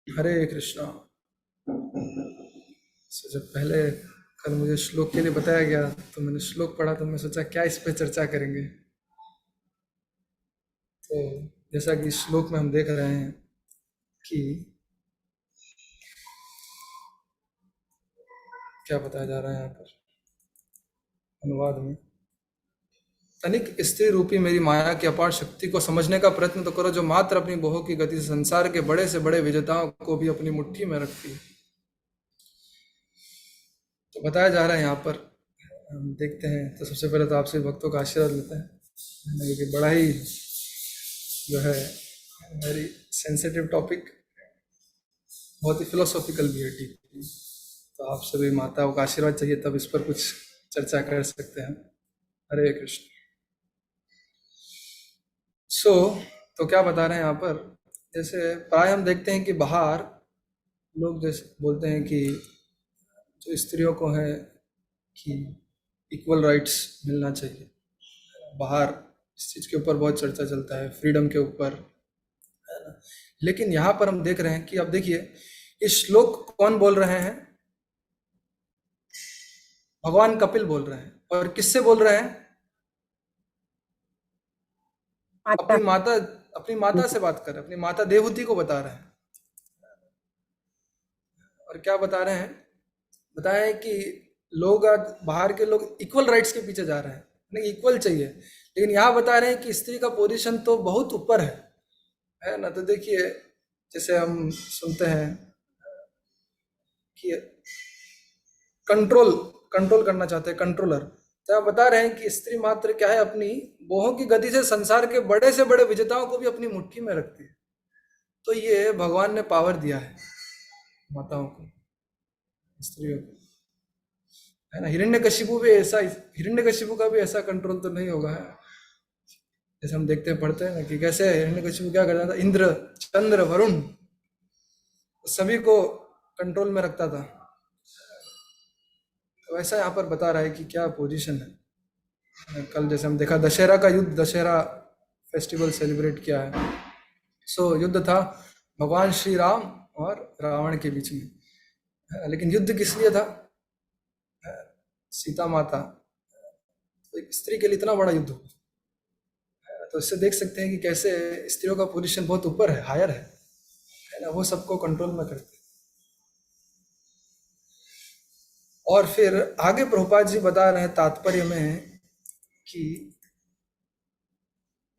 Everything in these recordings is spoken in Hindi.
हरे कृष्णा। जब पहले कल मुझे श्लोक के लिए बताया गया तो मैंने श्लोक पढ़ा, तो मैं सोचा क्या इस पे चर्चा करेंगे। तो जैसा कि श्लोक में हम देख रहे हैं कि क्या बताया जा रहा है यहाँ पर अनुवाद में। तनिक स्त्री रूपी मेरी माया की अपार शक्ति को समझने का प्रयत्न तो करो, जो मात्र अपनी बहों की गति से संसार के बड़े से बड़े विजेताओं को भी अपनी मुट्ठी में रखती है। तो बताया जा रहा है यहाँ पर, हम देखते हैं। तो सबसे पहले तो आपसे भक्तों का आशीर्वाद लेते हैं, क्योंकि बड़ा ही जो है वेरी सेंसिटिव टॉपिक, बहुत ही फिलोसॉफिकल भी है डीप। तो आप सभी माताओं का आशीर्वाद चाहिए, तब इस पर कुछ चर्चा कर सकते हैं। हरे कृष्ण। तो क्या बता रहे हैं यहाँ पर, जैसे प्राय हम देखते हैं कि बाहर लोग जैसे बोलते हैं कि जो स्त्रियों को है कि इक्वल राइट्स मिलना चाहिए। बाहर इस चीज़ के ऊपर बहुत चर्चा चलता है, फ्रीडम के ऊपर, है ना। लेकिन यहाँ पर हम देख रहे हैं कि अब देखिए, ये श्लोक कौन बोल रहे हैं? भगवान कपिल बोल रहे हैं। और किससे बोल रहे हैं? माता। अपनी माता, अपनी माता से बात कर रहे हैं, अपनी माता देवहूति को बता रहे हैं। और क्या बता रहे हैं? बताया है कि लोग आज बाहर के लोग इक्वल राइट्स के पीछे जा रहे हैं, नहीं इक्वल चाहिए। लेकिन यहाँ बता रहे हैं कि स्त्री का पोजीशन तो बहुत ऊपर है ना। तो देखिए, जैसे हम सुनते हैं कि कंट्रोल कंट्रोल करना चाहते हैं, कंट्रोलर। तो आप बता रहे हैं कि स्त्री मात्र क्या है, अपनी बोहों की गति से संसार के बड़े से बड़े विजेताओं को भी अपनी मुट्ठी में रखती है। तो ये भगवान ने पावर दिया है माताओं को, स्त्रियों को, है ना। हिरण्यकशिपु भी ऐसा, हिरण्यकशिपु का भी ऐसा कंट्रोल तो नहीं होगा, है। जैसे हम देखते हैं, पढ़ते हैं ना कि कैसे हिरण्यकशिपु क्या करता था, इंद्र, चंद्र, वरुण सभी को कंट्रोल में रखता था। तो ऐसा यहाँ पर बता रहा है कि क्या पोजीशन है। कल जैसे हम देखा दशहरा का युद्ध, दशहरा फेस्टिवल सेलिब्रेट किया है। युद्ध था भगवान श्री राम और रावण के बीच में। लेकिन युद्ध किस लिए था? सीता माता, तो एक स्त्री के लिए इतना बड़ा युद्ध हुआ। तो इससे देख सकते हैं कि कैसे स्त्रियों का पोजीशन बहुत ऊपर है, हायर है ना। वो सबको कंट्रोल में करते हैं। और फिर आगे प्रभुपाद जी बता रहे हैं तात्पर्य में कि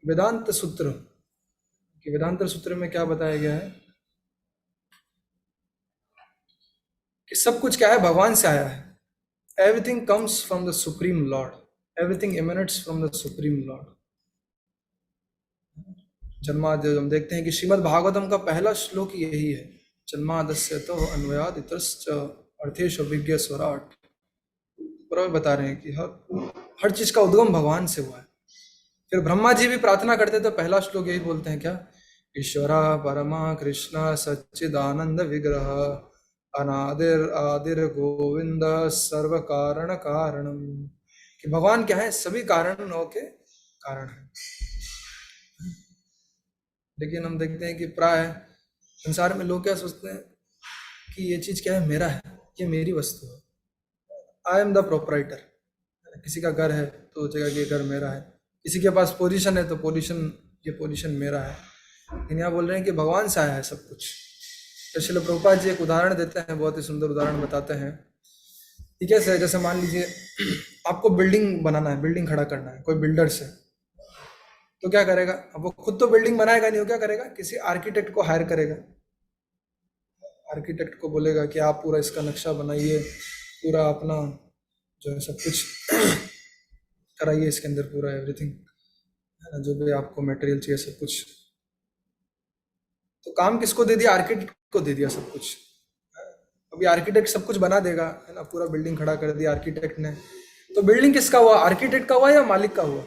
वेदांत सूत्र, कि वेदांत सूत्र में क्या बताया गया है कि सब कुछ क्या है, भगवान से आया है। Everything comes from the supreme lord, everything emanates from the supreme lord. जन्माद्य हम देखते हैं कि श्रीमद् भागवतम का पहला श्लोक यही है, जन्मादस्य तो अन्वयाद इतरश्च अर्थेश अभिज्ञ स्वराट। पूरा बता रहे हैं कि हर चीज का उद्गम भगवान से हुआ है। फिर ब्रह्मा जी भी प्रार्थना करते तो पहला श्लोक यही बोलते हैं, क्या? ईश्वरा परमा कृष्ण सच्चिदानंद विग्रह अनादिर आदिर गोविंद सर्व कारण कारणम। कि भगवान क्या है, सभी कारणों के कारण है। लेकिन हम देखते हैं कि प्राय संसार में लोग क्या सोचते हैं कि ये चीज क्या है, मेरा है, ये मेरी वस्तु है, आई एम द प्रोपराइटर। किसी का घर है तो सोचेगा कि ये घर मेरा है, किसी के पास पोजीशन है तो पोजीशन, ये पोजीशन मेरा है। लेकिन यहाँ बोल रहे हैं कि भगवान से आया है सब कुछ। तो श्रील प्रभुपाद जी एक उदाहरण देते हैं, बहुत ही सुंदर उदाहरण बताते हैं कि कैसे, जैसे मान लीजिए आपको बिल्डिंग बनाना है, बिल्डिंग खड़ा करना है, कोई बिल्डर से, तो क्या करेगा? अब वो खुद तो बिल्डिंग बनाएगा नहीं, वो क्या करेगा, किसी आर्किटेक्ट को हायर करेगा। आर्किटेक्ट को बोलेगा कि आप पूरा इसका नक्शा बनाइए, पूरा अपना जो है सब कुछ कराइए, इसके अंदर पूरा एवरीथिंग, है ना, जो भी आपको मटेरियल चाहिए सब कुछ। तो काम किसको दे दिया? आर्किटेक्ट को दे दिया सब कुछ। अभी आर्किटेक्ट सब कुछ बना देगा, है ना, पूरा बिल्डिंग खड़ा कर दिया आर्किटेक्ट ने। तो बिल्डिंग किसका हुआ, आर्किटेक्ट का हुआ या मालिक का हुआ?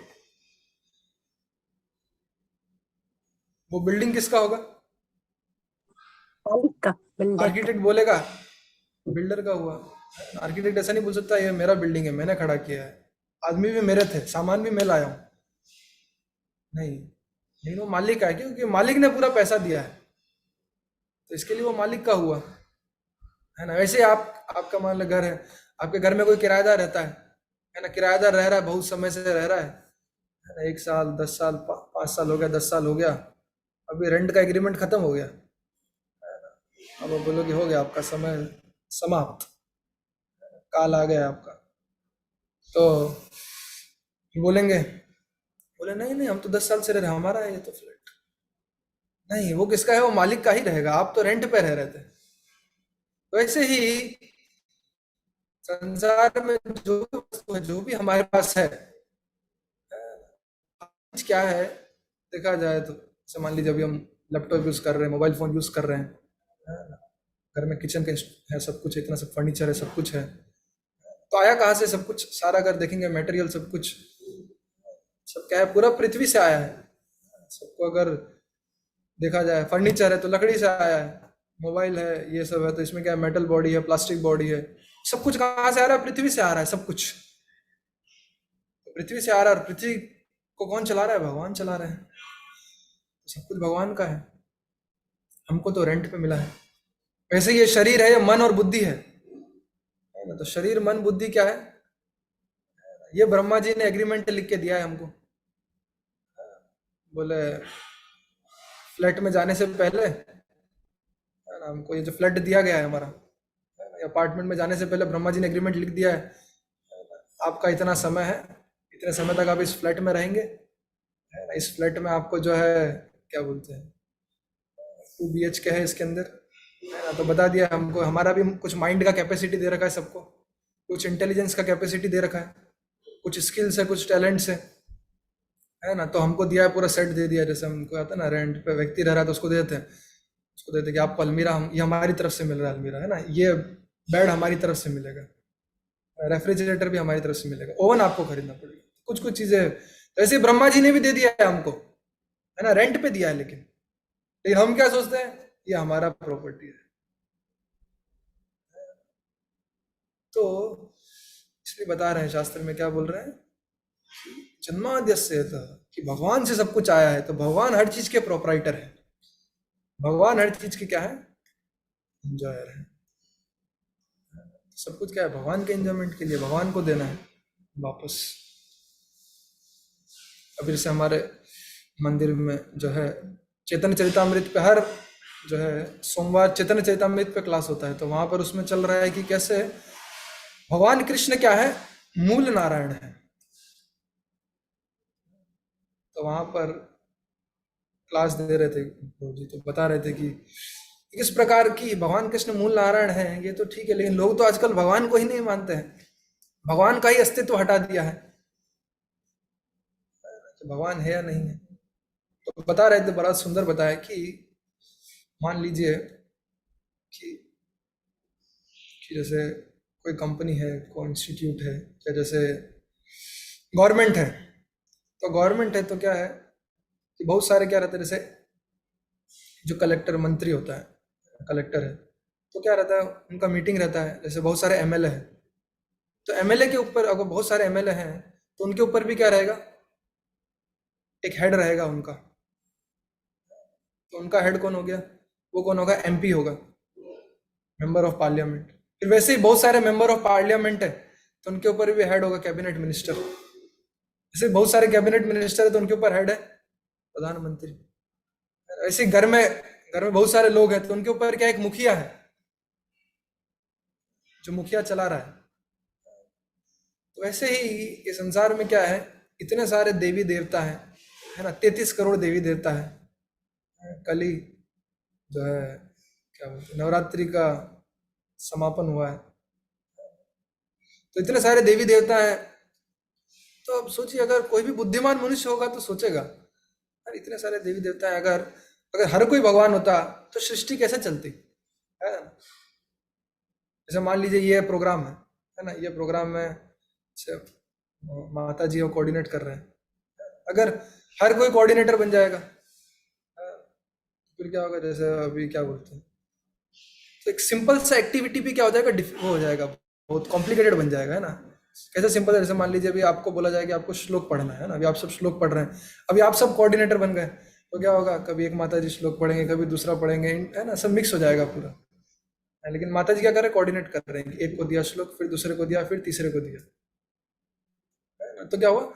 वो बिल्डिंग किसका होगा? मालिक का, बिल्डर का। आर्किटेक्ट बोलेगा बिल्डर का हुआ। आर्किटेक्ट ऐसा नहीं बोल सकता ये मेरा बिल्डिंग है, मैंने खड़ा किया है, आदमी भी मेरे थे, सामान भी मैं लाया हूँ। नहीं, लेकिन वो मालिक का है, क्योंकि मालिक ने पूरा पैसा दिया है। तो इसके लिए वो मालिक का हुआ, है ना। वैसे आपका मान लो घर है, आपके घर में कोई किराएदार रहता है ना, किराएदार रह रहा है, बहुत समय से रह रहा है ना, 1 साल 10 साल 5 साल हो गया, 10 साल हो गया, अभी रेंट का एग्रीमेंट खत्म हो गया, अब आप बोलोगे हो गया आपका समय समाप्त, काल आ गया आपका, तो बोलेंगे, बोले नहीं नहीं हम तो 10 साल से रह रहे हैं, हमारा है ये तो फ्लैट। नहीं, वो किसका है, वो मालिक का ही रहेगा, आप तो रेंट पे रह रहे थे। वैसे ही संसार में जो भी वस्तु है, जो भी हमारे पास है, आज क्या है देखा जाए तो, जैसे मान लीजिए अभी हम लैपटॉप यूज कर रहे हैं, मोबाइल फोन यूज कर रहे हैं, है ना? घर में किचन का है, सब कुछ है, इतना सब फर्नीचर है, सब कुछ है, तो आया कहाँ से सब कुछ, सारा अगर देखेंगे मटेरियल सब कुछ, सब क्या है, पूरा पृथ्वी से आया है। सबको अगर देखा जाए, फर्नीचर है तो लकड़ी से आया है, मोबाइल है, ये सब है तो इसमें क्या है, मेटल बॉडी है, प्लास्टिक बॉडी है, सब कुछ कहाँ से आ रहा है, पृथ्वी से आ रहा है सब कुछ, तो पृथ्वी से आ रहा है, और पृथ्वी को कौन चला रहा है, भगवान चला रहे हैं, तो सब कुछ भगवान का है, हमको तो रेंट पे मिला है। वैसे ये शरीर है, ये मन और बुद्धि है ना, तो शरीर मन बुद्धि क्या है, ये ब्रह्मा जी ने एग्रीमेंट लिख के दिया है हमको, बोले फ्लैट में जाने से पहले, है ना, हमको ये जो फ्लैट दिया गया है हमारा, अपार्टमेंट में जाने से पहले ब्रह्मा जी ने एग्रीमेंट लिख दिया है, आपका इतना समय है, इतने समय तक आप इस फ्लैट में रहेंगे, है ना, इस फ्लैट में आपको जो है क्या बोलते हैं 2 BHK है इसके अंदर, है ना, तो बता दिया हमको, हमारा भी कुछ माइंड का कैपेसिटी दे रखा है सबको, कुछ इंटेलिजेंस का कैपेसिटी दे रखा है, कुछ स्किल्स है, कुछ टैलेंट्स है ना, तो हमको दिया है, पूरा सेट दे दिया, जैसे हमको आता है ना रेंट पे व्यक्ति रह रहा है तो उसको देते हैं, उसको देते हैं कि आपको अलमीरा हम ये हमारी तरफ से मिल रहा है, अलमीरा है ना, ये बेड हमारी तरफ से मिलेगा, रेफ्रिजरेटर भी हमारी तरफ से मिलेगा, ओवन आपको खरीदना पड़ेगा, कुछ कुछ चीजें, तो ऐसे ब्रह्मा जी ने भी दे दिया है हमको, है ना, रेंट पे दिया है, लेकिन हम क्या सोचते हैं ये हमारा प्रॉपर्टी है, तो इसलिए बता रहे हैं शास्त्र में क्या बोल रहे हैं, जन्माद्यस्य था, कि भगवान से सब कुछ आया है, तो भगवान हर चीज के प्रोपराइटर है, भगवान हर चीज के क्या है, एंजॉयर है, सब कुछ क्या है भगवान के एंजॉयमेंट के लिए, भगवान को देना है वापस। अभी जैसे हमारे मंदिर में जो है चैतन्य चरितामृत पे हर जो है सोमवार चैतन्य चरितामृत पे क्लास होता है, तो वहां पर उसमें चल रहा है कि कैसे भगवान कृष्ण क्या है, मूल नारायण है, तो वहां पर क्लास दे रहे थे गुरु जी, तो बता रहे थे कि किस प्रकार की भगवान कृष्ण मूल नारायण है, ये तो ठीक है, लेकिन लोग तो आजकल भगवान को ही नहीं मानते हैं, भगवान का ही अस्तित्व हटा दिया है, तो भगवान है या नहीं है। तो बता रहे थे, बड़ा सुंदर बताया कि मान लीजिए कि जैसे कोई कंपनी है, कोई इंस्टीट्यूट है, या जैसे गवर्नमेंट है, तो गवर्नमेंट है तो क्या है कि बहुत सारे क्या रहते हैं, जैसे जो कलेक्टर मंत्री होता है, कलेक्टर है, तो क्या रहता है उनका मीटिंग रहता है, जैसे बहुत सारे एमएलए हैं, तो एमएलए के ऊपर अगर बहुत सारे एमएलए हैं तो उनके ऊपर भी क्या रहेगा, एक हेड रहेगा उनका, तो उनका हेड कौन हो गया, वो कौन होगा, एमपी होगा, मेंबर ऑफ पार्लियामेंट। फिर वैसे ही बहुत सारे मेंबर ऑफ पार्लियामेंट है तो उनके ऊपर भी हेड होगा कैबिनेट मिनिस्टर, जैसे बहुत सारे कैबिनेट मिनिस्टर है तो उनके ऊपर हेड है प्रधानमंत्री। ऐसे घर में बहुत सारे लोग हैं तो उनके ऊपर क्या एक मुखिया है, जो मुखिया चला रहा है। तो ऐसे ही ये संसार में क्या है, इतने सारे देवी देवता है ना, 33 करोड़ देवी देवता है। कल ही जो है क्या बोलते हैं, नवरात्रि का समापन हुआ है, तो इतने सारे देवी देवता हैं, तो अब सोचिए अगर कोई भी बुद्धिमान मनुष्य होगा तो सोचेगा अरे इतने सारे देवी देवता हैं, अगर अगर हर कोई भगवान होता तो सृष्टि कैसे चलती, है ना। जैसे मान लीजिए ये प्रोग्राम है ना, ये प्रोग्राम में माता जी वो कोऑर्डिनेट कर रहे हैं, अगर हर कोई कोऑर्डिनेटर बन जाएगा फिर क्या होगा, जैसे अभी क्या बोलते हैं, तो एक सिंपल सा एक्टिविटी भी क्या हो जाएगा, वो हो जाएगा, बहुत कॉम्प्लिकेटेड बन जाएगा, है ना। कैसे सिंपल है, जैसे मान लीजिए अभी आपको बोला जाए कि आपको श्लोक पढ़ना है ना, अभी आप सब श्लोक पढ़ रहे हैं, अभी आप सब कोऑर्डिनेटर बन गए, तो क्या होगा, कभी एक माता जी श्लोक पढ़ेंगे, कभी दूसरा पढ़ेंगे, है ना, सब मिक्स हो जाएगा पूरा। लेकिन माता जी क्या कर रहे हैं, कोऑर्डिनेट कर रहे हैं कि एक को दिया श्लोक, फिर दूसरे को दिया, फिर तीसरे को दिया, है ना। तो क्या हुआ,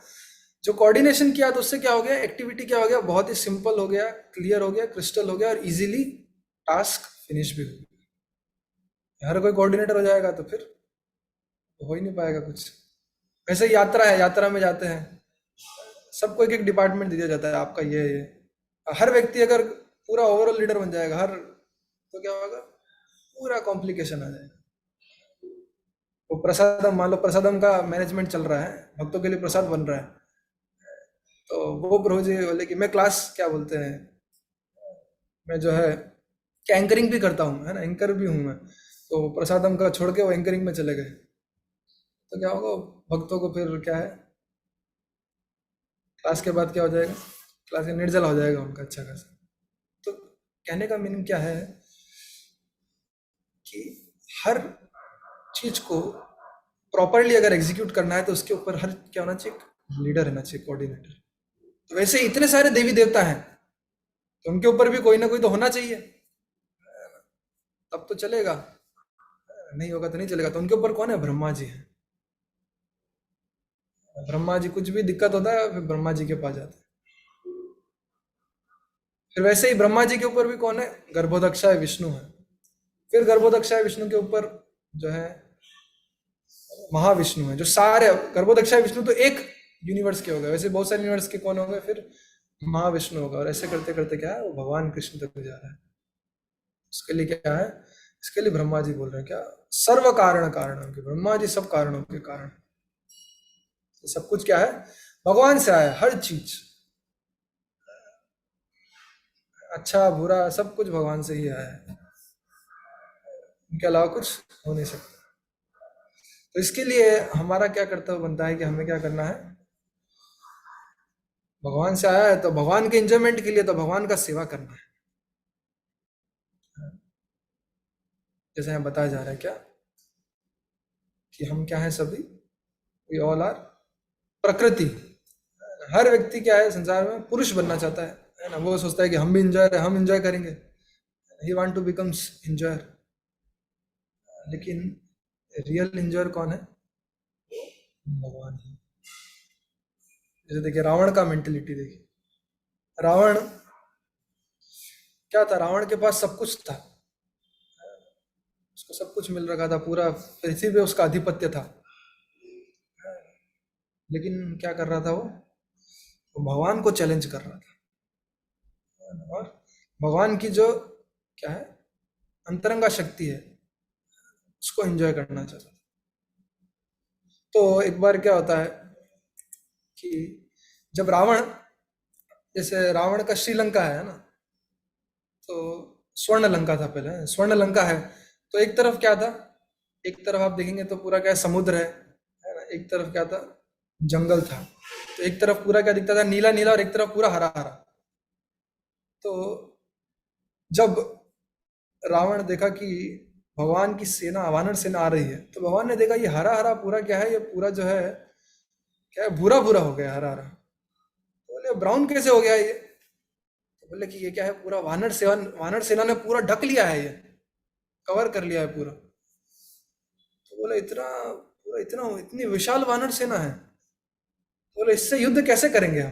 जो कोऑर्डिनेशन किया तो उससे क्या हो गया, एक्टिविटी क्या हो गया, बहुत ही सिंपल हो गया, क्लियर हो गया, क्रिस्टल हो गया, और इजीली टास्क फिनिश भी हो गया। हर कोई कोऑर्डिनेटर हो जाएगा तो फिर हो ही नहीं पाएगा कुछ। वैसे ही यात्रा है, यात्रा में जाते हैं, सबको एक एक डिपार्टमेंट दिया जाता है, आपका ये हर व्यक्ति अगर पूरा ओवरऑल लीडर बन जाएगा हर, तो क्या होगा, पूरा कॉम्प्लिकेशन आ जाएगा। वो प्रसादम, मान लो प्रसादम का मैनेजमेंट चल रहा है, भक्तों के लिए प्रसाद बन रहा है, तो वो प्रभु जी बोले कि मैं क्लास, क्या बोलते हैं, मैं जो है एंकरिंग भी करता हूँ, है ना, एंकर भी हूँ मैं, तो प्रसादम का छोड़ के वो एंकरिंग में चले गए, तो क्या होगा, भक्तों को फिर क्या है, क्लास के बाद क्या हो जाएगा, क्लास का निर्जला हो जाएगा उनका अच्छा खासा। तो कहने का मीनिंग क्या है कि हर चीज को प्रॉपरली अगर एग्जीक्यूट करना है तो उसके ऊपर हर क्या होना चाहिए, लीडर रहना चाहिए, कोऑर्डिनेटर। तो वैसे इतने सारे देवी देवता हैं, तो उनके ऊपर भी कोई ना कोई तो होना चाहिए, तब तो चलेगा, नहीं होगा तो नहीं चलेगा। तो उनके ऊपर कौन है, ब्रह्मा जी है। ब्रह्मा जी, कुछ भी दिक्कत होता है फिर ब्रह्मा जी के पास जाते हैं। फिर वैसे ही ब्रह्मा जी के ऊपर भी कौन है, गर्भोदक्षाय विष्णु है। फिर गर्भोदक्षाय विष्णु के ऊपर जो है महाविष्णु है, जो सारे, गर्भोदक्षाय विष्णु तो एक यूनिवर्स के हो गए, वैसे बहुत सारे यूनिवर्स के कौन हो गए, फिर महाविष्णु होगा, और ऐसे करते करते क्या है, वो भगवान कृष्ण तक जा रहा है। उसके लिए क्या है, इसके लिए ब्रह्मा जी बोल रहे हैं क्या, सर्व कारण कारणों के, ब्रह्मा जी सब कारणों के कारण। तो सब कुछ क्या है, भगवान से आया, हर चीज, अच्छा बुरा सब कुछ भगवान से ही आया है, इनके अलावा कुछ हो नहीं सकता। तो इसके लिए हमारा क्या कर्तव्य बनता है कि हमें क्या करना है, भगवान से आया है तो भगवान के एंजॉयमेंट के लिए तो भगवान का सेवा करना है। जैसे यहाँ बताया जा रहा है क्या, कि हम क्या है सभी, वी ऑल आर प्रकृति। हर व्यक्ति क्या है संसार में, पुरुष बनना चाहता है ना, वो सोचता है कि हम भी इंजॉय, हम इंजॉय करेंगे, he want to becomes enjoyer. लेकिन रियल इंजॉयर कौन है, भगवान ही। जैसे देखिए रावण का मेंटेलिटी देखिए, रावण क्या था, रावण के पास सब कुछ था, उसको सब कुछ मिल रखा था, पूरा पृथ्वी पे उसका आधिपत्य था, लेकिन क्या कर रहा था वो भगवान को चैलेंज कर रहा था, और भगवान की जो क्या है अंतरंगा शक्ति है उसको एंजॉय करना चाहता था। तो एक बार क्या होता है कि जब रावण, जैसे रावण का श्रीलंका है ना, तो स्वर्ण लंका था पहले, स्वर्ण लंका है, तो एक तरफ क्या था, एक तरफ आप देखेंगे तो पूरा क्या है, समुद्र है ना, एक तरफ क्या था, जंगल था, तो एक तरफ पूरा क्या दिखता था, नीला नीला, और एक तरफ पूरा हरा हरा। तो जब रावण देखा कि भगवान की सेना, वानर सेना आ रही है, तो भगवान ने देखा ये हरा हरा पूरा क्या है, ये पूरा जो है क्या है, भूरा भूरा हो गया, हरा हरा। तो बोले ब्राउन कैसे हो गया ये, तो बोले कि ये क्या है, पूरा वानर सेना ने पूरा ढक लिया है, ये कवर कर लिया है पूरा। तो बोले इतना पूरा, इतना इतनी विशाल वानर सेना है, तो बोले इससे युद्ध कैसे करेंगे हम,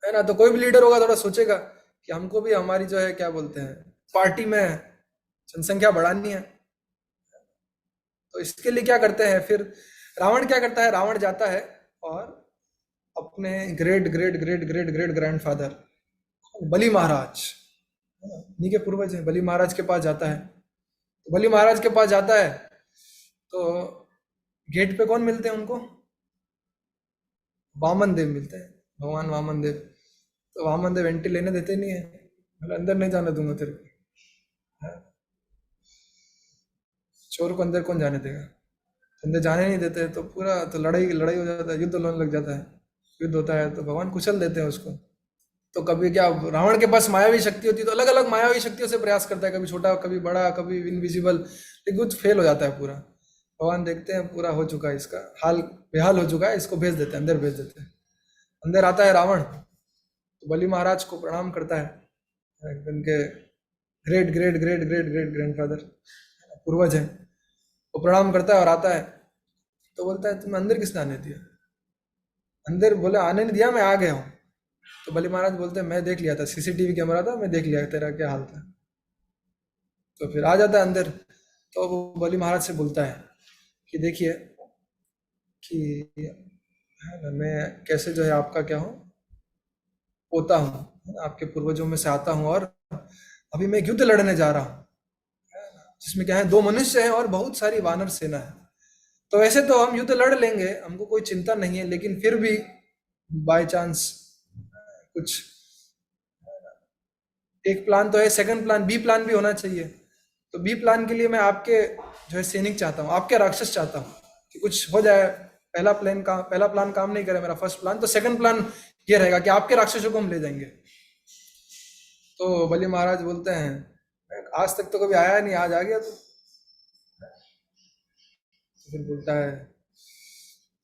है ना। तो कोई भी लीडर होगा थोड़ा सोचेगा कि हमको भी हमारी जो है क्या बोलते हैं, पार्टी में जनसंख्या बढ़ानी है। तो इसके लिए क्या करते हैं, फिर रावण क्या करता है, रावण जाता है और अपने great great great great great grandfather Bali Maharaj, इन्हीं के पूर्वज हैं, बलि महाराज के पास जाता है। तो बलि महाराज के पास जाता है तो गेट पे कौन मिलते हैं उनको, वामन देव मिलते हैं, भगवान वामन देव। तो वामन देव एंट्री लेने देते नहीं है, मतलब अंदर नहीं जाने दूंगा तेरे को, चोर को अंदर कौन जाने देगा, अंदर जाने नहीं देते, तो पूरा तो लड़ाई लड़ाई हो जाता है, युद्ध होने लग जाता है, युद्ध होता है तो भगवान कुचल देते हैं उसको। तो कभी क्या, रावण के पास मायावी शक्ति होती है, तो अलग अलग मायावी शक्तियों से प्रयास करता है, कभी छोटा कभी बड़ा कभी इनविजिबल, लेकिन कुछ फेल हो जाता है पूरा। भगवान देखते हैं पूरा हो चुका है, इसका हाल बेहाल हो चुका है, इसको भेज देते हैं, अंदर भेज देते हैं। अंदर आता है रावण, तो तो बलि महाराज को प्रणाम करता है, उनके great great great great great grandfather पूर्वज हैं, वो प्रणाम करता है और आता है। तो बोलता है तुम्हें अंदर किसने आने दिया? अंदर बोले आने नहीं दिया, मैं आ गया हूँ। तो बलि महाराज बोलते हैं मैं देख लिया था, सीसीटीवी कैमरा था, मैं देख लिया तेरा क्या हाल था। तो फिर आ जाता है अंदर। तो वो बलि महाराज से बोलता है कि देखिए कि है ना, मैं कैसे जो है आपका क्या हूँ, पोता हूँ, है ना, आपके पूर्वजों में से आता हूँ, और अभी मैं एक युद्ध लड़ने जा रहा हूँ, है ना, जिसमें क्या है 2 मनुष्य हैं और बहुत सारी वानर सेना है। तो वैसे तो हम युद्ध लड़ लेंगे, हमको कोई चिंता नहीं है, लेकिन फिर भी बाय चांस कुछ एक प्लान तो है, सेकंड प्लान बी प्लान भी होना चाहिए। तो बी प्लान के लिए मैं आपके जो है सैनिक चाहता हूँ, आपके राक्षस चाहता हूँ कि कुछ हो जाए, पहला प्लान काम नहीं करे मेरा फर्स्ट प्लान, तो सेकंड प्लान ये रहेगा कि आपके राक्षसों को हम ले जाएंगे। तो बलि महाराज बोलते हैं आज तक तो कभी आया नहीं, आज आ गया तो फिर बोलता है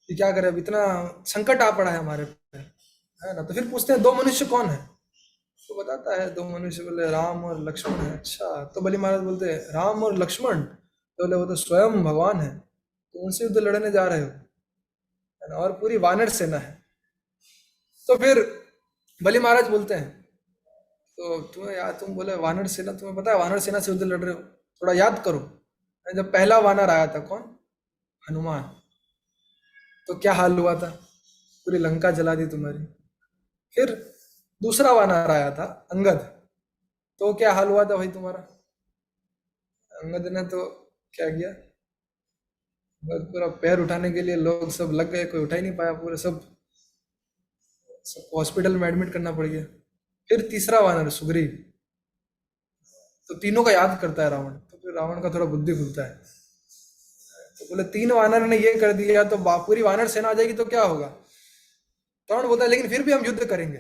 कि क्या करे, अब इतना संकट आ पड़ा है हमारे पे, है ना। तो फिर पूछते हैं 2 मनुष्य कौन है? तो बताता है 2 मनुष्य, बोले राम और लक्ष्मण है। अच्छा, तो बलि महाराज बोलते हैं राम और लक्ष्मण? तो बोले वो तो स्वयं भगवान है, तो उनसे युद्ध लड़ने जा रहे हो, है ना, और पूरी वानर सेना है। तो फिर बलि महाराज बोलते हैं तो तुम्हें याद, तुम बोले वानर सेना, तुम्हें पता है वानर सेना से युद्ध लड़ रहे हो, थोड़ा याद करो, जब पहला वानर आया था कौन? हनुमान, तो क्या हाल हुआ था, पूरी लंका जला दी तुम्हारी। फिर दूसरा वानर आया था अंगद, तो क्या हाल हुआ था भाई तुम्हारा? अंगद ने तो क्या किया, बस पूरा पैर उठाने के लिए लोग सब लग गए, कोई उठा ही नहीं पाया, पूरे सब सबको हॉस्पिटल में एडमिट करना पड़ गया। फिर तीसरा वानर सुग्रीव, तो तीनों का याद करता है रावण, तो फिर रावण का थोड़ा बुद्धि खुलता है। तो बोले 3 वानर ने ये कर दिया तो पूरी वानर सेना आ जाएगी तो क्या होगा? रावण बोलता है लेकिन फिर भी हम युद्ध करेंगे।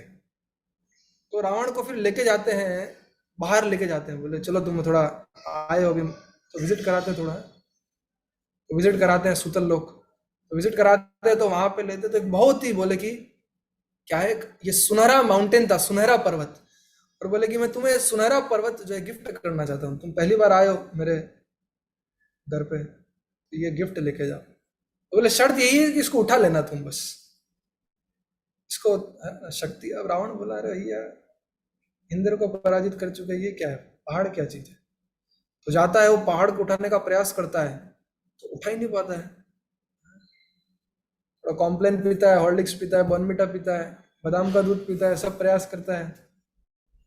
तो रावण को फिर लेके जाते हैं, बाहर लेके जाते हैं, बोले चलो तुम थोड़ा आए हो अभी, तो विजिट कराते हैं थोड़ा, तो विजिट कराते हैं सूतल लोक, तो विजिट कराते हैं तो वहां पे लेते तो एक बहुत ही, बोले कि क्या है, ये सुनहरा माउंटेन था, सुनहरा पर्वत, और बोले कि मैं तुम्हें सुनहरा पर्वत जो है गिफ्ट करना चाहता हूँ, तुम पहली बार आए हो मेरे घर पे, तो ये गिफ्ट लेके जाओ। तो बोले शर्त यही है कि इसको उठा लेना तुम, बस इसको, है ना, शक्ति। अब रावण बोला अरे भैया इंद्र को पराजित कर चुके, ये क्या है, पहाड़ क्या चीज है? तो जाता है वो पहाड़ को उठाने का प्रयास करता है, तो उठा ही नहीं पाता है। थोड़ा कॉम्प्लेन पीता है, हॉर्लिक्स पीता है, बॉर्नविटा पीता है, बादाम का दूध पीता है, सब प्रयास करता है,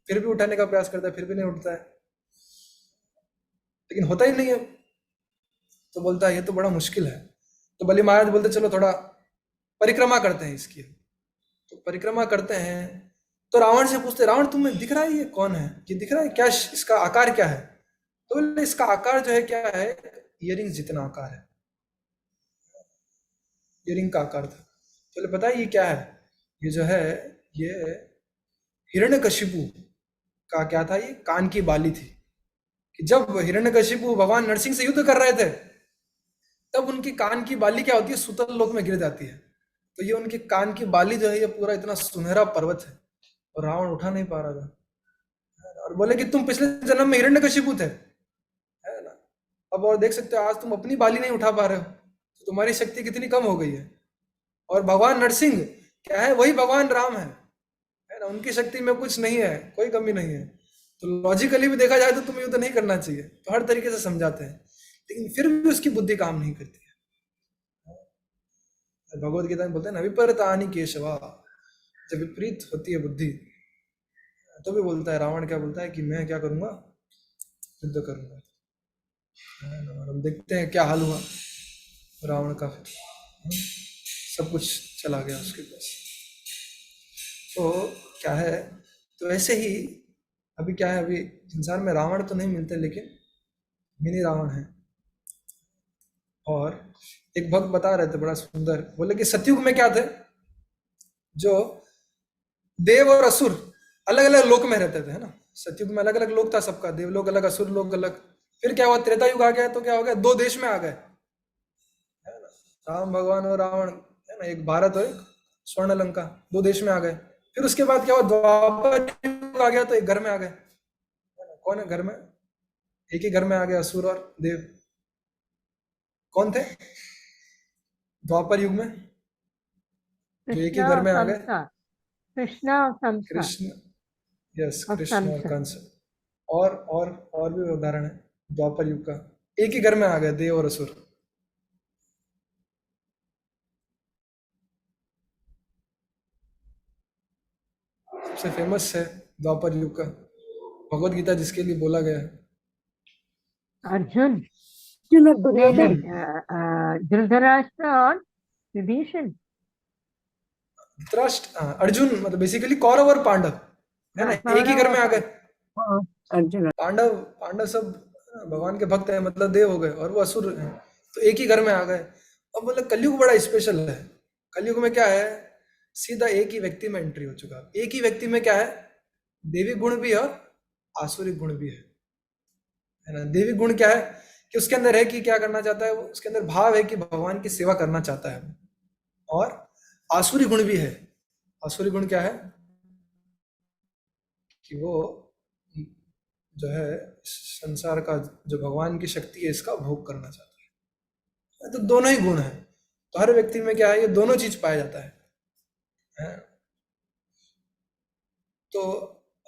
फिर भी उठाने का प्रयास करता है, फिर भी नहीं उठता है, लेकिन होता ही नहीं है। तो बोलता है ये तो बड़ा मुश्किल है। तो बलि महाराज बोलते चलो थोड़ा परिक्रमा करते हैं इसकी। तो परिक्रमा करते हैं, तो रावण से पूछते रावण तुम्हें दिख रहा है ये कौन है, ये दिख रहा है क्या, इसका आकार क्या है? तो बोले इसका आकार जो है क्या है, इयरिंग जितना आकार है, इयरिंग का आकार था। तो बोले पता है ये क्या है? ये जो है ये हिरण्यकशिपु का क्या था, ये कान की बाली थी, कि जब हिरण्यकशिपु भगवान नरसिंह से युद्ध कर रहे थे तब उनकी कान की बाली क्या होती है, सुतल लोक में गिर जाती है। तो ये उनकी कान की बाली जो है ये पूरा इतना सुनहरा पर्वत है, और रावण उठा नहीं पा रहा था। और बोले कि तुम पिछले जन्म में हिरण्यकशिपु थे, है ना, अब और देख सकते हो आज तुम अपनी बाली नहीं उठा पा रहे हो, तो तुम्हारी शक्ति कितनी कम हो गई है। और भगवान नरसिंह क्या है, वही भगवान राम है ना, उनकी शक्ति में कुछ नहीं है, कोई कमी नहीं है। तो लॉजिकली भी देखा जाए तो तुम्हें युद्ध नहीं करना चाहिए, तो हर तरीके से समझाते हैं, लेकिन फिर भी उसकी बुद्धि काम नहीं करती है। भगवत गीता में बोलते हैं ना विपरीतानि केशवा, जब विपरीत होती है बुद्धि तो भी बोलता है, रावण क्या बोलता है कि मैं क्या करूंगा, युद्ध करूंगा। और हम देखते हैं क्या हाल हुआ रावण का, फिर सब कुछ चला गया उसके पास। तो क्या है, तो ऐसे ही अभी क्या है, अभी संसार में रावण तो नहीं मिलते, लेकिन मिनी रावण है। और एक भक्त बता रहे थे बड़ा सुंदर, बोले कि सतयुग में क्या थे, जो देव और असुर अलग अलग लोक में रहते थे, है ना, सतयुग में अलग अलग लोक था सबका, देवलोक अलग, असुर लोक अलग। फिर क्या हुआ, त्रेता युग आ गया, तो क्या हो गया, 2 देश में आ गए, है ना, राम भगवान और रावण, है ना, एक भारत और एक स्वर्ण लंका, 2 देश में आ गए। फिर उसके बाद क्या हुआ, द्वापर युग आ गया तो एक घर में आ गए। कौन है घर में? एक ही घर में आ गया असुर और देव। कौन थे द्वापर युग में जो एक ही कृष्णा घर और में आ गए? कंसा। कृष्णा और कंसा कृष्ण, यस, और कृष्ण और कंस। कंस। और भी उदाहरण है द्वापर युग का। एक ही घर में आ गए देव और असुर। सबसे फेमस है द्वापर युग का भगवत गीता, जिसके लिए बोला गया है। अर्जुन। अर्जुन और नहीं दुर्योधन। नहीं, धृतराष्ट्र और विभीषण। धृतराष्ट्र, अर्जुन मतलब बेसिकली कौरव और पांडव, है ना, हाँ, एक ही कौरव घर और में आ गए। हाँ, अर्जुन। पांडव पांडव सब भगवान के भक्त हैं, मतलब देव हो गए, और वो असुर हैं, तो एक ही घर में आ गए। अब मतलब कलयुग बड़ा स्पेशल है। कलयुग में क्या है, सीधा एक ही व्यक्ति में एंट्री हो चुका है। एक ही व्यक्ति में क्या है, देवी गुण भी है और आसुरी गुण भी है ना। देवी गुण क्या है कि उसके अंदर है कि क्या करना चाहता है वो, उसके अंदर भाव है कि भगवान की सेवा करना चाहता है। और आसुरी गुण भी है। आसुरी गुण क्या है कि वो जो है संसार का, जो भगवान की शक्ति है, इसका भोग करना चाहता है। तो दोनों ही गुण है। तो हर व्यक्ति में क्या है, ये दोनों चीज पाया जाता है? तो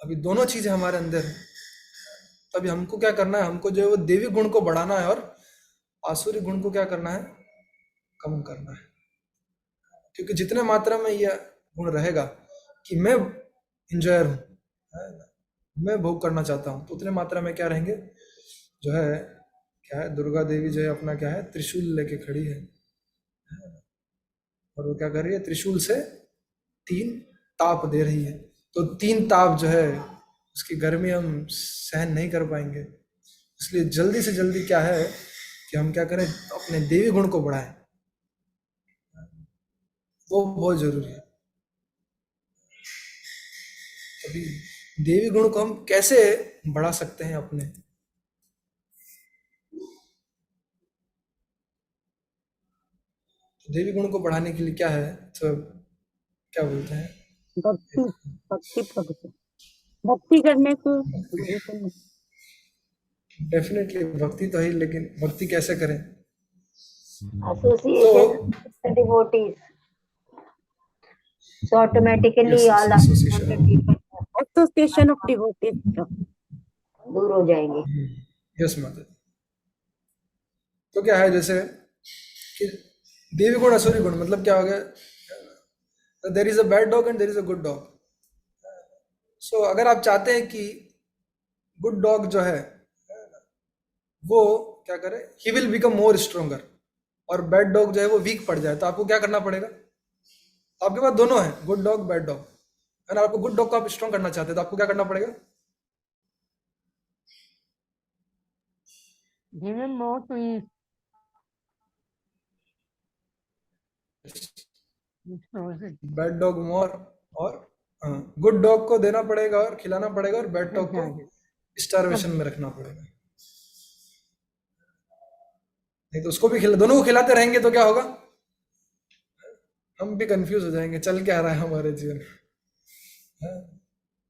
अभी दोनों चीजें हमारे अंदर है। तो अभी हमको क्या करना है, हमको जो है वो देवी गुण को बढ़ाना है और आसुरी गुण को क्या करना है, कम करना है। क्योंकि जितने मात्रा में यह गुण रहेगा कि मैं इंजॉयर हूँ, है ना, मैं भोग करना चाहता हूँ, तो उतने मात्रा में क्या रहेंगे, जो है क्या है, दुर्गा देवी जो है अपना क्या है, त्रिशूल लेके खड़ी है। और वो क्या कर रही है, त्रिशूल से 3 ताप दे रही है। तो 3 ताप जो है उसकी गर्मी हम सहन नहीं कर पाएंगे। इसलिए जल्दी से जल्दी क्या है कि हम क्या करें, अपने देवी गुण को बढ़ाएं। वो बहुत जरूरी है। अभी देवी गुण को हम कैसे बढ़ा सकते हैं अपने? तो देवी गुण को बढ़ाने के लिए क्या है, तो क्या बोलते हैं, भक्ति। भक्ति भक्ति भक्ति करने को गुरु को। डेफिनेटली भक्ति तो है, लेकिन भक्ति कैसे करें? तो association with the devotees. So automatically yes, all association. other people association of devotees. दूर हो जाएंगे। यस माता। तो क्या है जैसे कि देवी गुण असुरी गुण मतलब क्या हो गया, there is a bad dog and there is a good dog. So अगर आप चाहते हैं कि गुड डॉग जो है वो क्या करे, he will become more stronger, और बैड डॉग जो है वो वीक पड़ जाए, तो आपको क्या करना पड़ेगा? तो आपके पास दोनों है, गुड डॉग बैड डॉग, है ना। आपको गुड डॉग को आप स्ट्रॉन्ग करना चाहते हैं, तो आपको क्या करना पड़ेगा? Give him more to eat. Bad dog मोर, और गुड डॉग को देना पड़ेगा और खिलाना पड़ेगा, और बैड डॉग को स्टारवेशन में रखना पड़ेगा। नहीं तो उसको भी दोनों को खिलाते रहेंगे तो क्या होगा, हम भी कंफ्यूज हो जाएंगे, चल क्या रहा है हमारे जीवन में, हाँ?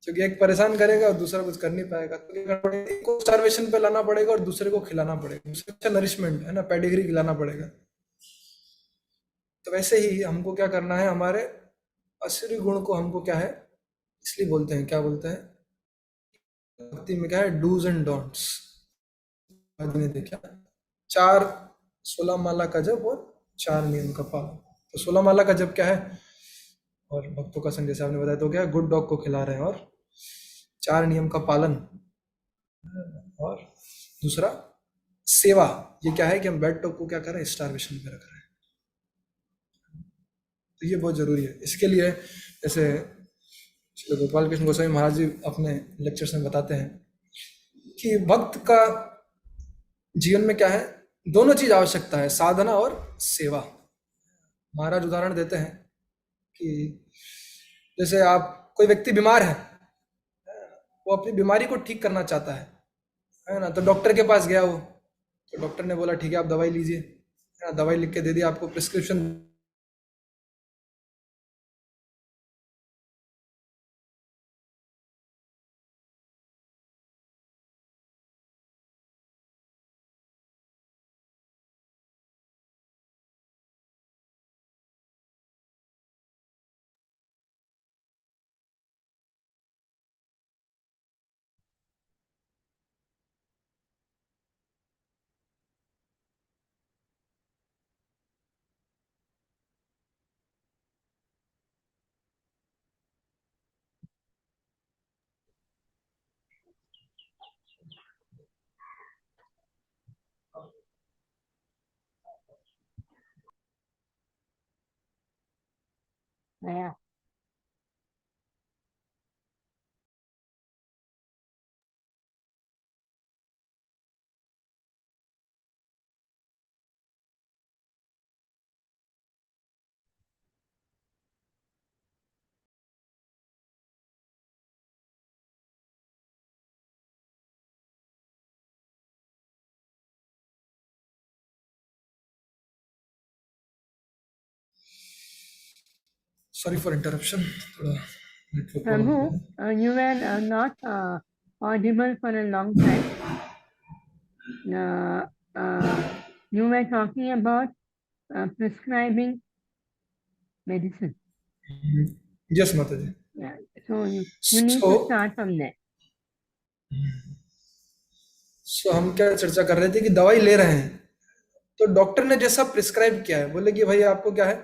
क्योंकि एक परेशान करेगा और दूसरा कुछ कर नहीं पाएगा, तो क्या करना पड़ेगा, एक को स्टारवेशन पे लाना पड़ेगा और दूसरे को खिलाना पड़ेगा, उससे अच्छा नरिशमेंट, है ना, पेडिग्री खिलाना पड़ेगा। तो वैसे ही हमको क्या करना है, हमारे असुरी गुण को हमको क्या है, इसलिए बोलते हैं, क्या बोलते हैं भक्ति में, क्या है, डूज एंड डोंट्स। ने देखा 4 16 माला का जप और 4 नियम का पालन। तो 16 माला का जप क्या है, और भक्तों का संग जैसे आपने बताया, तो क्या है, गुड डॉग को खिला रहे हैं, और 4 नियम का पालन, और दूसरा सेवा। ये क्या है कि हम बैड डॉग को क्या कर रहे हैं, स्टारवेशन पे रख रहे हैं। तो ये बहुत जरूरी है। इसके लिए जैसे श्री गोपाल कृष्ण गोस्वामी महाराज जी अपने लेक्चर्स में बताते हैं कि भक्त का जीवन में क्या है, दोनों चीज आवश्यकता है, साधना और सेवा। महाराज उदाहरण देते हैं कि जैसे आप, कोई व्यक्ति बीमार है, वो अपनी बीमारी को ठीक करना चाहता है ना, तो डॉक्टर के पास गया वो, तो डॉक्टर ने बोला ठीक है आप दवाई लीजिए, है ना, दवाई लिख के दे दी, आपको prescription Yeah. Sorry for interruption, थोड़ा नेटवर्क प्रॉब्लम Prabhu, हो गया। you were not audible for a long time. You were talking about prescribing medicine. Yes माता जी। Yeah. So you need so to start from there. हम क्या चर्चा कर रहे थे कि दवाई ले रहे हैं, तो डॉक्टर ने जैसा प्रिस्क्राइब किया है, बोले कि भाई आपको क्या है,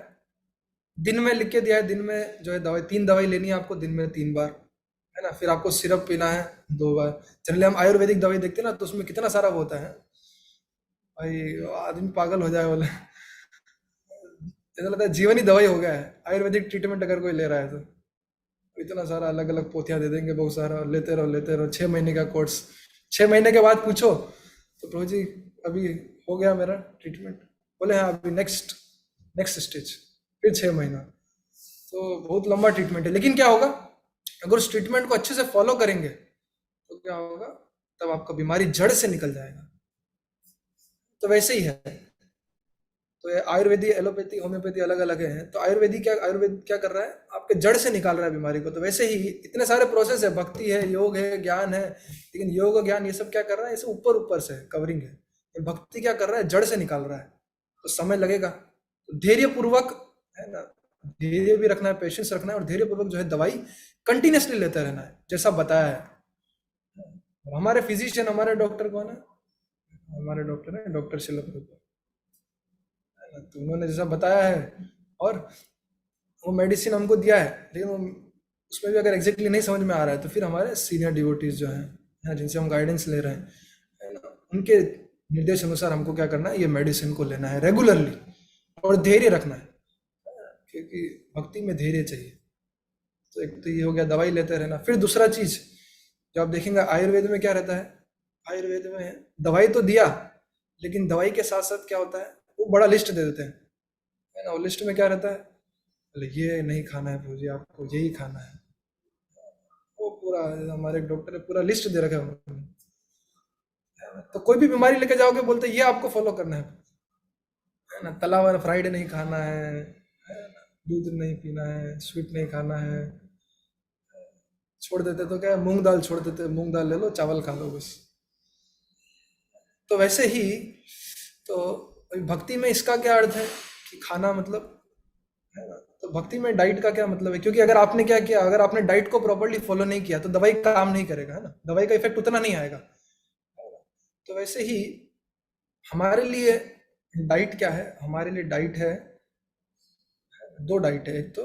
दिन में लिख के दिया है, दिन में जो है दवाई 3 दवाई लेनी है आपको, दिन में 3 बार, है ना। फिर आपको सिरप पीना है 2 बार। जनरली हम आयुर्वेदिक दवाई देखते हैं ना, तो उसमें कितना सारा वो होता है भाई, आदमी पागल हो जाए बोले। ऐसा लगता है जीवन ही दवाई हो गया है आयुर्वेदिक ट्रीटमेंट अगर कोई ले रहा है तो। इतना सारा अलग अलग पोथियां दे देंगे, बहुत सारा, लेते रहो 6 महीने का कोर्स। 6 महीने के बाद पूछो तो प्रभु जी अभी हो गया मेरा ट्रीटमेंट, बोले हाँ अभी नेक्स्ट स्टेज, फिर 6 महीना। तो बहुत लंबा ट्रीटमेंट है। लेकिन क्या होगा, अगर उस ट्रीटमेंट को अच्छे से फॉलो करेंगे तो क्या होगा, तब आपका बीमारी जड़ से निकल जाएगा। तो वैसे ही है। तो ये आयुर्वेदी, एलोपैथी, होम्योपैथी अलग अलग है। तो आयुर्वेद क्या कर रहा है, आपके जड़ से निकाल रहा है बीमारी को। तो वैसे ही इतने सारे प्रोसेस है, भक्ति है, योग है, ज्ञान है, लेकिन योग और ज्ञान ये सब क्या कर रहा है, इसे ऊपर से कवरिंग है। ये भक्ति क्या कर रहा है, जड़ से निकाल रहा है। तो समय लगेगा, तो धैर्य पूर्वक, है ना, धैर्य भी रखना है, पेशेंस रखना है, और धैर्य पूर्वक जो है दवाई कंटिन्यूसली लेते रहना है, जैसा बताया है। हमारे फिजिशियन, हमारे डॉक्टर कौन है, हमारे डॉक्टर है डॉक्टर शिला प्रभुपाद, तो उन्होंने जैसा बताया है, और वो मेडिसिन हमको दिया है, लेकिन वो उसमें भी अगर एग्जैक्टली नहीं समझ में आ रहा है तो फिर हमारे सीनियर डिवोटीज जो हैं, जिनसे हम गाइडेंस ले रहे हैं, है ना, उनके निर्देश अनुसार हमको क्या करना है, ये मेडिसिन को लेना है रेगुलरली, और धैर्य रखना है, क्योंकि भक्ति में धैर्य चाहिए। तो एक तो ये हो गया, दवाई लेते रहना। फिर दूसरा चीज जो आप देखेंगे आयुर्वेद में क्या रहता है, आयुर्वेद में दवाई तो दिया, लेकिन दवाई के साथ साथ क्या होता है, वो बड़ा लिस्ट दे देते हैं, है ना। वो लिस्ट में क्या रहता है, बोले ये नहीं खाना है प्रभु जी, आपको यही खाना है। वो पूरा, हमारे एक डॉक्टर ने पूरा लिस्ट दे रखा है उन्होंने। तो कोई भी बीमारी लेके जाओगे, बोलते ये आपको फॉलो करना है ना। तला हुआ फ्राइड नहीं खाना है ना, दूध नहीं पीना है, स्वीट नहीं खाना है। छोड़ देते तो क्या, मूंग दाल छोड़ देते, मूंग दाल ले लो, चावल खा लो बस। तो वैसे ही तो भक्ति में इसका क्या अर्थ है कि खाना मतलब, है ना। तो भक्ति में डाइट का क्या मतलब है, क्योंकि अगर आपने क्या किया, अगर आपने डाइट को प्रॉपर्ली फॉलो नहीं किया तो दवाई काम नहीं करेगा, है ना, दवाई का इफेक्ट उतना नहीं आएगा। तो वैसे ही हमारे लिए डाइट क्या है, हमारे लिए डाइट है, 2 डाइट है, एक तो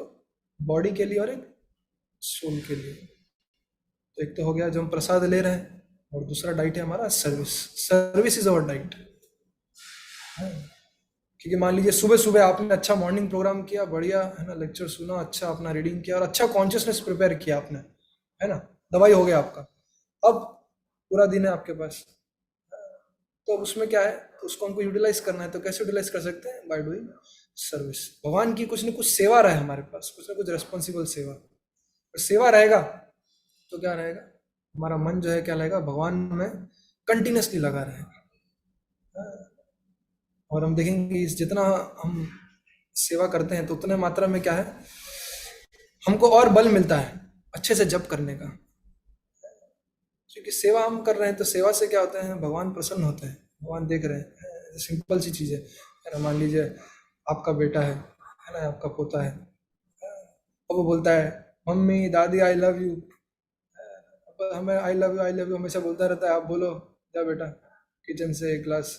बॉडी के लिए और एक सोल के लिए। तो एक तो हो गया जो हम प्रसाद ले रहे हैं, और दूसरा डाइट है हमारा सर्विस इज अवर डाइट। क्योंकि मान लीजिए सुबह सुबह आपने अच्छा मॉर्निंग प्रोग्राम किया, बढ़िया, है ना, लेक्चर सुना, अच्छा अपना रीडिंग किया, और अच्छा कॉन्शियसनेस प्रिपेयर किया आपने, है ना, दवाई हो गया आपका। अब पूरा दिन है आपके पास, तो अब उसमें क्या है, उसको हमको यूटिलाइज करना है। तो कैसे यूटिलाइज कर सकते हैं, बाय डूइंग सर्विस। भगवान की कुछ न कुछ सेवा रहे हमारे पास, कुछ न कुछ रेस्पॉन्सिबल सेवा। और सेवा रहेगा तो क्या रहेगा, हमारा मन जो है क्या रहेगा, भगवान में कंटिन्यूसली लगा रहेगा। और हम देखेंगे जितना हम सेवा करते हैं तो उतने मात्रा में क्या है, हमको और बल मिलता है अच्छे से जप करने का। क्योंकि सेवा हम कर रहे हैं, तो सेवा से क्या होता है, भगवान प्रसन्न होते हैं, भगवान देख रहे हैं। सिंपल सी चीज़ है ना। मान लीजिए आपका बेटा है ना, आपका पोता है, और वो बोलता है मम्मी दादी आई लव यू, हमें आई लव यू हमेशा बोलता रहता है। आप बोलो जा बेटा किचन से एक गिलास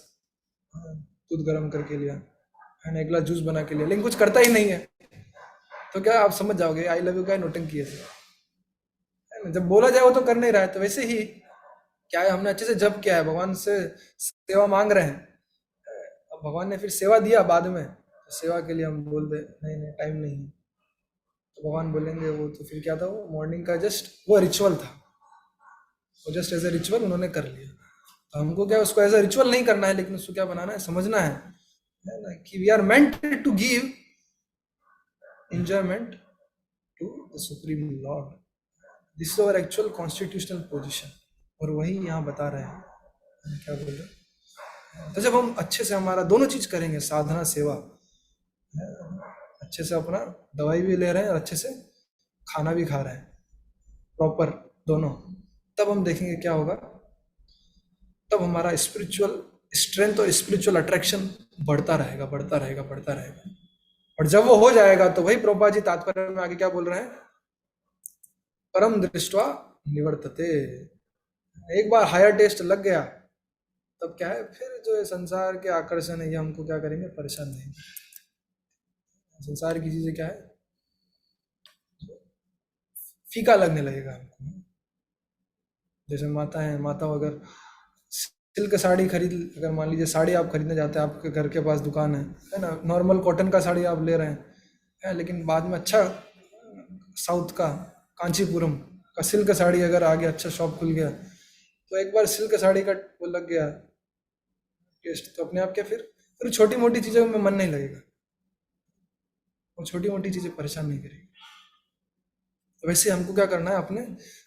दूध गर्म करके लिया, है ना, एक गिलास जूस बना के लिया, लेकिन कुछ करता ही नहीं है, तो क्या आप समझ जाओगे आई लव यू का नोटंकी है ना। जब बोला जाए वो तो कर नहीं रहा है। तो वैसे ही क्या है, हमने अच्छे से जप किया है, भगवान से सेवा मांग रहे हैं, अब भगवान ने फिर सेवा दिया बाद में, तो सेवा के लिए हम बोल दे नहीं टाइम नहीं है, तो भगवान बोलेंगे वो तो फिर क्या था, वो मॉर्निंग का जस्ट वो रिचुअल था, वो जस्ट एज ए रिचुअल उन्होंने कर लिया। तो हमको क्या उसको एज ए रिचुअल नहीं करना है, लेकिन उसको क्या बनाना है, समझना है ना, कि we are meant to give enjoyment to the supreme lord. This is our actual constitutional position, और वही यहाँ बता रहे हैं, क्या बोल रहे हैं। तो जब हम अच्छे से हमारा दोनों चीज करेंगे, साधना सेवा, अच्छे से अपना दवाई भी ले रहे हैं और अच्छे से खाना भी खा रहे हैं प्रॉपर दोनों, तब हम देखेंगे क्या होगा, तब हमारा स्पिरिचुअल स्ट्रेंथ और स्पिरिचुअल अट्रैक्शन बढ़ता रहेगा, बढ़ता रहेगा, बढ़ता रहेगा। और जब वो हो जाएगा तो वही प्रभुपाद जी तात्पर्य में आगे क्या बोल रहे हैं, परम दृष्टवा निवर्तते। एक बार हायर टेस्ट लग गया तब क्या है, फिर जो है संसार के आकर्षण है ये हमको क्या करेंगे, परेशान नहीं। संसार की चीजें क्या है, फीका लगने लगेगा हमको। जैसे माता है, माता अगर सिल्क साड़ी खरीद, अगर मान लीजिए साड़ी आप खरीदने जाते हैं, आपके घर के पास दुकान है ना, नॉर्मल कॉटन का साड़ी आप ले रहे हैं, लेकिन बाद में अच्छा साउथ का कांचीपुरम का सिल्क साड़ी अगर आगे अच्छा शॉप खुल गया, तो एक बार सिल्क साड़ी का वो लग गया टेस्ट, तो अपने आप क्या फिर छोटी मोटी चीज़ों में मन नहीं लगेगा, और छोटी मोटी चीज़ें परेशान नहीं करेगी। तो वैसे हमको क्या करना है, अपने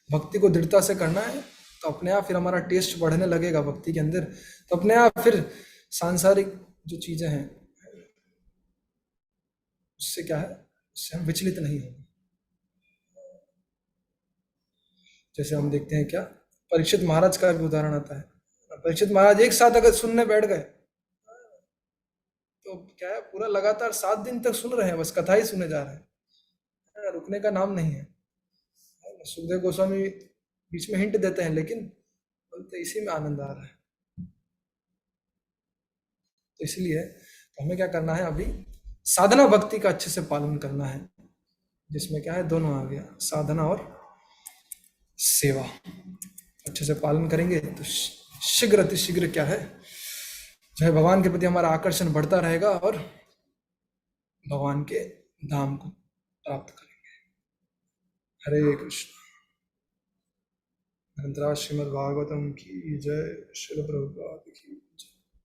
भक्ति को दृढ़ता से करना है, तो अपने आप फिर हमारा टेस्ट बढ़ने लगेगा भक्ति के अंदर, तो अपने आप फिर सांसारिक जो चीजें हैं उससे क्या है, उससे हम विचलित नहीं होंगे। जैसे हम देखते हैं क्या, परीक्षित महाराज का भी उदाहरण आता है। परीक्षित महाराज एक साथ अगर सुनने बैठ गए तो क्या है, पूरा लगातार 7 दिन तक सुन रहे हैं, बस कथा ही सुने जा रहे हैं, रुकने का नाम नहीं है। सुखदेव गोस्वामी बीच में हिंट देते हैं, लेकिन बोलते इसी में आनंद आ रहा है। तो इसलिए तो हमें क्या करना है, अभी साधना भक्ति का अच्छे से पालन करना है, जिसमें क्या है, दोनों आ गया, साधना और सेवा अच्छे से पालन करेंगे तो शीघ्र अतिशीघ्र क्या है, जो है भगवान के प्रति हमारा आकर्षण बढ़ता रहेगा और भगवान के धाम को प्राप्त करेंगे। हरे कृष्ण। ग्रंथराज श्रीमद् भागवतम की जय। श्रील प्रभुपाद की।